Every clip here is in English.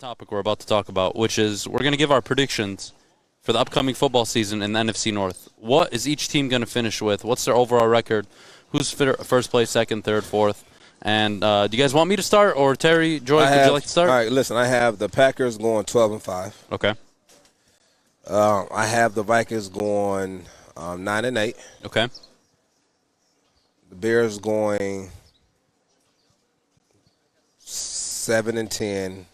topic we're about to talk about, which is we're going to give our predictions for the upcoming football season in the NFC North. What is each team going to finish with? What's their overall record? Who's first place, second, third, fourth? And do you guys want me to start, or Terry, Joique, would you like to start? All right, listen, I have the Packers going 12-5. Okay. I have the Vikings going 9-8. Okay. The Bears going 7-10.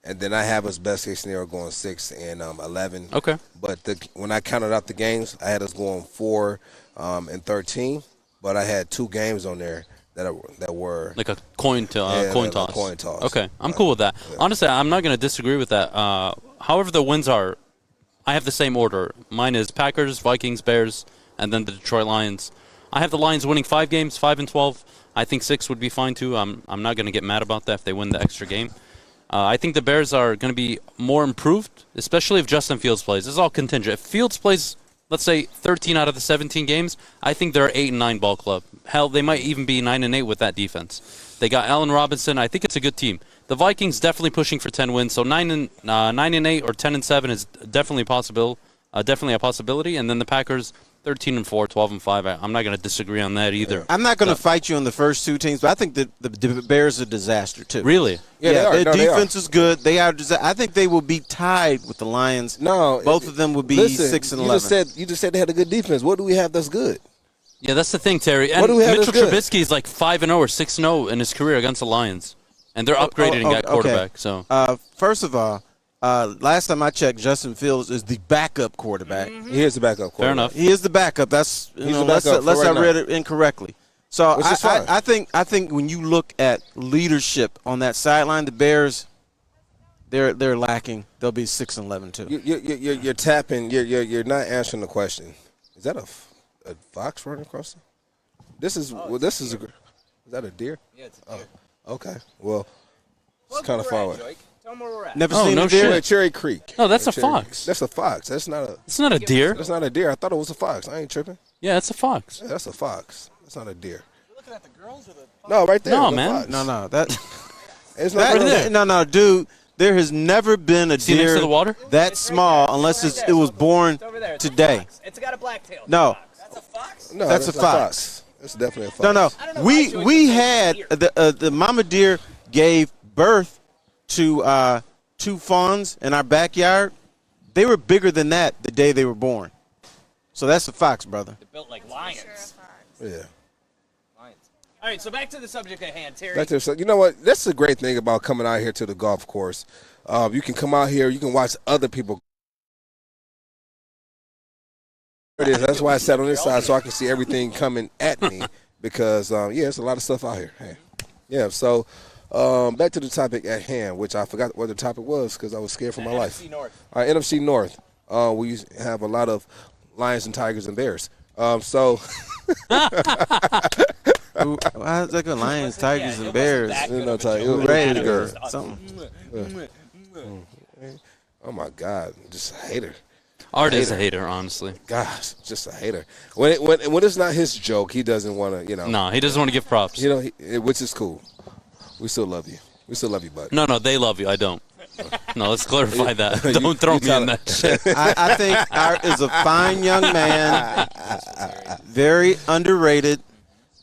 And then I have us best case scenario going 6-11. Okay. But when I counted out the games, I had us going 4-13. But I had 2 games on there that were like a coin toss. Coin toss. Okay, I'm cool with that. Yeah. Honestly, I'm not going to disagree with that. However, the wins are, I have the same order. Mine is Packers, Vikings, Bears, and then the Detroit Lions. I have the Lions winning 5 games, 5-12. I think 6 would be fine too. I'm not going to get mad about that if they win the extra game. I think the Bears are going to be more improved, especially if Justin Fields plays. This is all contingent. If Fields plays, let's say 13 out of the 17 games, I think they're an 8-9 ball club. Hell, they might even be 9-8 with that defense. They got Allen Robinson. I think it's a good team. The Vikings definitely pushing for 10 wins, so 9-8 or 10-7 is definitely a possibility. And then the Packers 13-4, 12-5. I'm not going to disagree on that either. I'm not going to fight you on the first 2 teams, but I think the Bears are a disaster too. Really? Yeah, their defense is good. They are. I think they will be tied with the Lions. No, both of them will be 6-11. You just said they had a good defense. What do we have that's good? Yeah, that's the thing, Terry. And Mitchell Trubisky is like 5-0 or 6-0 in his career against the Lions, and they're upgrading at quarterback. Okay. So, first of all, last time I checked, Justin Fields is the backup quarterback. Mm-hmm. He is the backup quarterback. Fair enough. He is the backup. That's unless I read it incorrectly. So I think when you look at leadership on that sideline, the Bears, they're lacking. They'll be 6-11 too. You're tapping. You're not answering the question. Is that a fox running across? Is that a deer? Yeah, it's a deer. Okay. Well, it's kind of far away. Tell them where we're at. Never seen a deer? At Cherry Creek. No, that's a fox. That's a fox. That's not a. It's not a deer. That's not a deer. I thought it was a fox. I ain't tripping. Yeah, it's a fox. Yeah, that's a fox. That's not a deer. You're looking at the girls or the fox? No, right there. No, man. Fox. No, that. It's not there. No, dude. There has never been a See next deer to the water? that small unless it was born today. It's got a black tail. No. That's a fox? No, that's a fox. It's definitely a fox. No. We had the mama deer gave birth to 2 fawns in our backyard. They were bigger than that the day they were born. So that's a fox, brother. They're built like lions. Yeah. All right, so back to the subject at hand, Terry. You know what? That's the great thing about coming out here to the golf course. You can come out here. You can watch other people. It is. That's why I sat on this side so I can see everything coming at me because, it's a lot of stuff out here. Hey. Yeah, so back to the topic at hand, which I forgot what the topic was because I was scared for my life. NFC North. All right, NFC North. We have a lot of Lions and Tigers and Bears. So how's that going? Lions, Tigers, and Bears. Raiders. Something. Oh, my God. Just a hater. Art is a hater, honestly. Gosh, just a hater. When it's not his joke, he doesn't want to, No, he doesn't want to give props. Which is cool. We still love you. We still love you, bud. No, they love you. I don't. No, let's clarify that. Don't throw me in that shit. I think Art is a fine young man. Very underrated.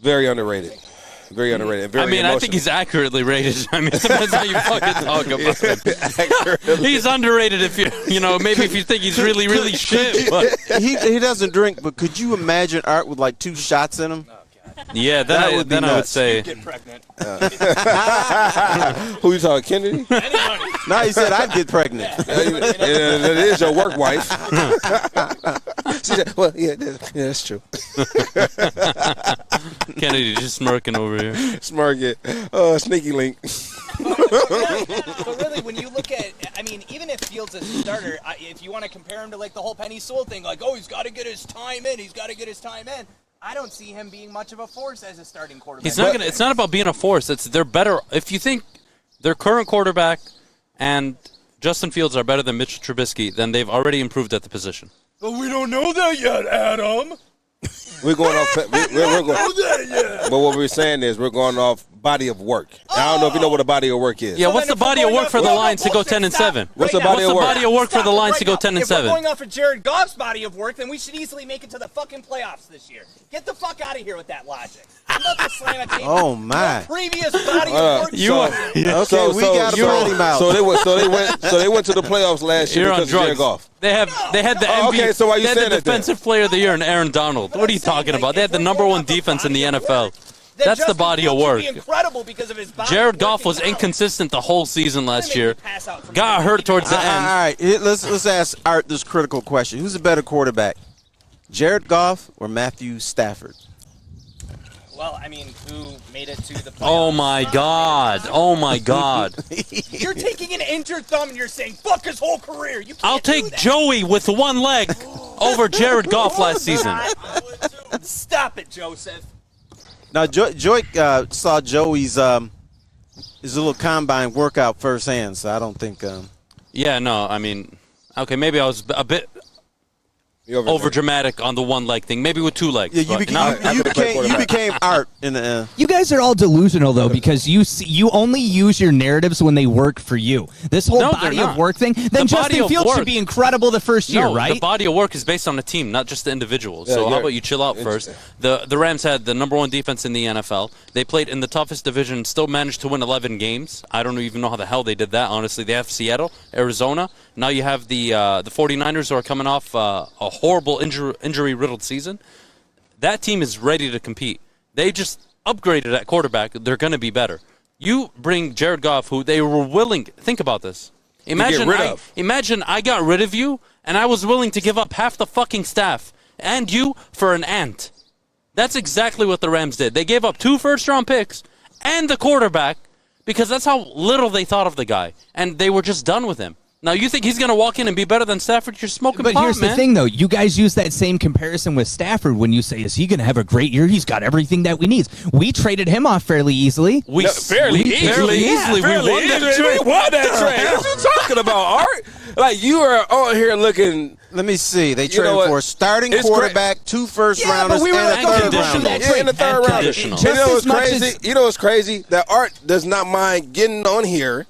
Very underrated. Very underrated. Very emotional. I think he's accurately rated. It depends how you fucking talk about him. He's underrated if maybe if you think he's really, really shit. But he doesn't drink, but could you imagine Art with like 2 shots in him? Yeah, I would say. Get pregnant. Who you talking, Kennedy? Anybody. No, he said I'd get pregnant. That is your work wife. She said, well, yeah, that's true. Kennedy just smirking over here. Smirking. Sneaky link. But really, when you look at, even if Fields is a starter, if you want to compare him to like the whole Penny Sewell thing, like, he's got to get his time in. I don't see him being much of a force as a starting quarterback. It's not about being a force. They're better. If you think their current quarterback and Justin Fields are better than Mitchell Trubisky, then they've already improved at the position. But we don't know that yet, Adam. We're going off. We're going. But what we're saying is we're going off body of work. I don't know if you know what a body of work is. Yeah, what's the body of work for the Lions to go 10-7? What's the body of work? What's the body of work for the Lions to go 10-7? If we're going off of Jared Goff's body of work, then we should easily make it to the fucking playoffs this year. Get the fuck out of here with that logic. I'm not the slam a team. Oh, my. Your previous body of work. Okay, we got to bring him out. So they went to the playoffs last year You're on because of Jared drugs. Goff. They had the Oh, MVP. okay, so why you they had saying the that then? defensive player of the year in Aaron Donald. What are you talking about? They had the number one defense in the NFL. That's the body of work. Incredible because of his body Jared Goff was inconsistent the whole season last year. Got Got hurt towards the All end. right, let's ask Art this critical question. Who's a better quarterback, Jared Goff or Matthew Stafford? Well, I mean, who made it to the playoffs? Oh my God! Oh my God! You're taking an injured thumb and you're saying fuck his whole career. You can't I'll do take that. Joey with one leg over Jared Goff last season. Stop it, Joseph. Now, Joique saw Joey's his little combine workout firsthand, so I don't think. Yeah, no, I mean, okay, maybe I was a bit over dramatic on the one leg thing. Maybe with two legs. Yeah, you became Art in the. You guys are all delusional though, because you only use your narratives when they work for you. This whole No, they're body not. of work thing. Then The body Justin of Fields work- should be incredible the first year, No, right? the body of work is based on the team, not just the individual. So how you're- about you chill out first? The Rams had the number one defense in the NFL. They played in the toughest division, still managed to win 11 games. I don't even know how the hell they did that, honestly. They have Seattle, Arizona. Now you have the 49ers who are coming off a horrible injury-riddled season. That team is ready to compete. They just upgraded at quarterback. They're going to be better. You bring Jared Goff, who they were willing. Think about this. Imagine I got rid of you, and I was willing to give up half the fucking staff and you for an ant. That's exactly what the Rams did. They gave up 2 first-round picks and the quarterback because that's how little they thought of the guy, and they were just done with him. Now, you think he's going to walk in and be better than Stafford? You're smoking But pot, here's man. the thing, though. You guys use that same comparison with Stafford when you say, is he going to have a great year? He's got everything that we need. We traded him off fairly easily. Fairly easily. We won that trade. We won that trade. What you talking about, Art? Like, you are on here looking. Let me see. They You know traded what? for a starting It's quarterback, 2 first-rounders, but we were and a going third through rounder. that Yeah, in the third round. Conditional. You know Just what's as much crazy? as- You know what's crazy? That Art does not mind getting on here,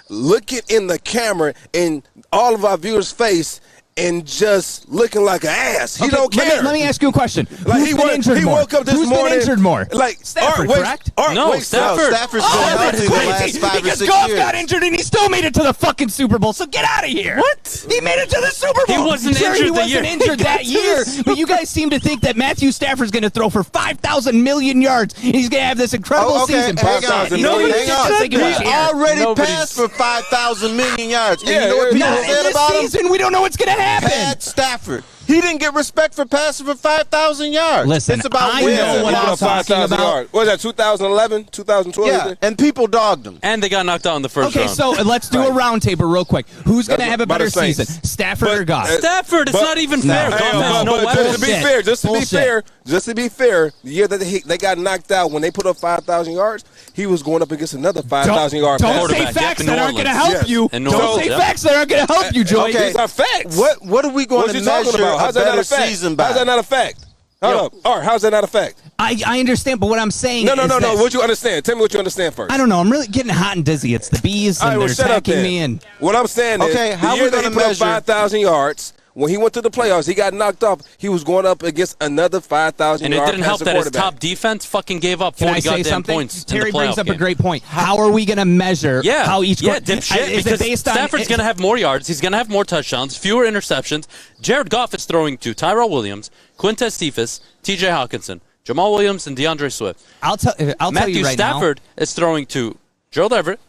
looking in the camera in all of our viewers' face, and just looking like an ass. He Okay, don't care. Let me ask you a question. Like, Who's been injured he more? woke up this Who's morning. been injured more? Like Stafford, Art, correct? No, No, Stafford. Stafford's been healthy That's the last crazy 5 or because 6 Goff years. got injured and he still made it to the fucking Super Bowl. So get out of here. What? He made it to the Super Bowl. He wasn't Sure, injured he the wasn't year. injured that year, but you guys seem to think that Matthew Stafford's going to throw for 5,000 million yards and he's going to have this incredible Oh, okay, season. hang on. Nobody Hang gets on. to think He about it. already Nobody's- passed for 5,000 million yards. And Yeah, you know what people Not in said this about him? season. We don't know what's going to happen. Pat Stafford. He didn't get respect for passing for 5,000 yards. Listen, it's about I wins. know what He put I'm up talking 5,000 about. yards. What was that, 2011, 2012? Yeah, and people dogged him. And they got knocked out in the first Okay, round. so let's do a round table real quick. Who's going to That's have a about better the Saints. season, Stafford or Goff? Stafford, it's but- not even No. fair. Hey, Goff has But no to weapons. be Bullshit. fair, just to Bullshit. be fair, the year that they got knocked out when they put up 5,000 yards, he was going up against another 5,000 yard Don't pass. say quarterback, facts Jeff, in that New aren't going to Orleans. help Yes. you. In New Don't Orleans, say yeah. facts that aren't going to help you, Joey. These are facts. What are we going What to you talking measure about? a How's that not better a fact? season by? How's that not a fact? Hold up. Art, how's that not a fact? I understand, but what I'm saying No. is this. What you understand? Tell me what you understand first. I don't know. I'm really getting hot and dizzy. It's the bees, All right, and well, they're shut up attacking then. me. And What I'm saying is, Okay, how the year we that he gonna put up measure- 5,000 yards, when he went to the playoffs, he got knocked off. He was going up against another 5,000 And it yard didn't help passing that his quarterback. top defense fucking gave up can 40 I say goddamn something? points Terry in the brings playoff up a game. great point. How are we going to measure Yeah, how each yeah, quarter- dipshit. is Because it based on Stafford's going to have more yards. He's going to have more touchdowns, fewer interceptions. Jared Goff is throwing to Tyrell Williams, Quintez Cephas, T.J. Hawkinson, Jamal Williams, and DeAndre Swift. I'll tell Matthew you right Stafford is throwing to Gerald Everett,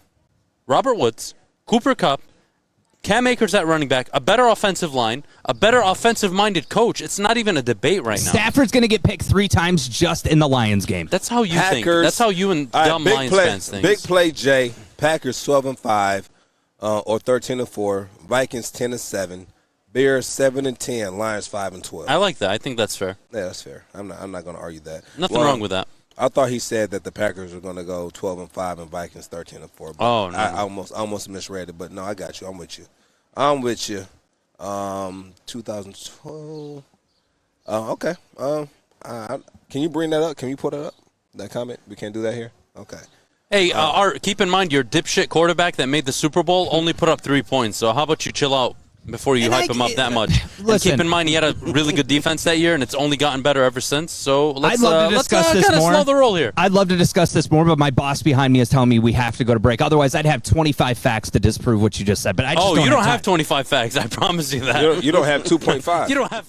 Robert Woods, Cooper Kupp, Cam Akers at running back, a better offensive line, a better offensive-minded coach. It's not even a debate right now. now. Stafford's going to get picked 3 times just in the Lions game. That's how you think. Packers. That's how you and All right, dumb big Lions play, fans think. Big play, Jay. Packers 12-5, or 13-4. Vikings 10-7. Bears 7-10. Lions 5-12. I like that. I think that's fair. Yeah, that's fair. I'm not going to argue that. Nothing wrong with that. I thought he said that the Packers were going to go 12-5 and Vikings 13-4. But Oh, no. I almost misread it, but no, I got you. I'm with you. 2012. Okay. Can you bring that up? Can you put it up? That comment? We can't do that here? Okay. Hey, Art, keep in mind your dipshit quarterback that made the Super Bowl only put up 3 points. So how about you chill out before you hype him up that much? And Listen. keep in mind he had a really good defense that year, and it's only gotten better ever since. So let's, I'd love to discuss this kind of more. slow the roll here. I'd love to discuss this more, but my boss behind me is telling me we have to go to break. Otherwise, I'd have 25 facts to disprove what you just said. But I just You don't have have 25 facts. I promise you that. You don't have 2.5. You don't have.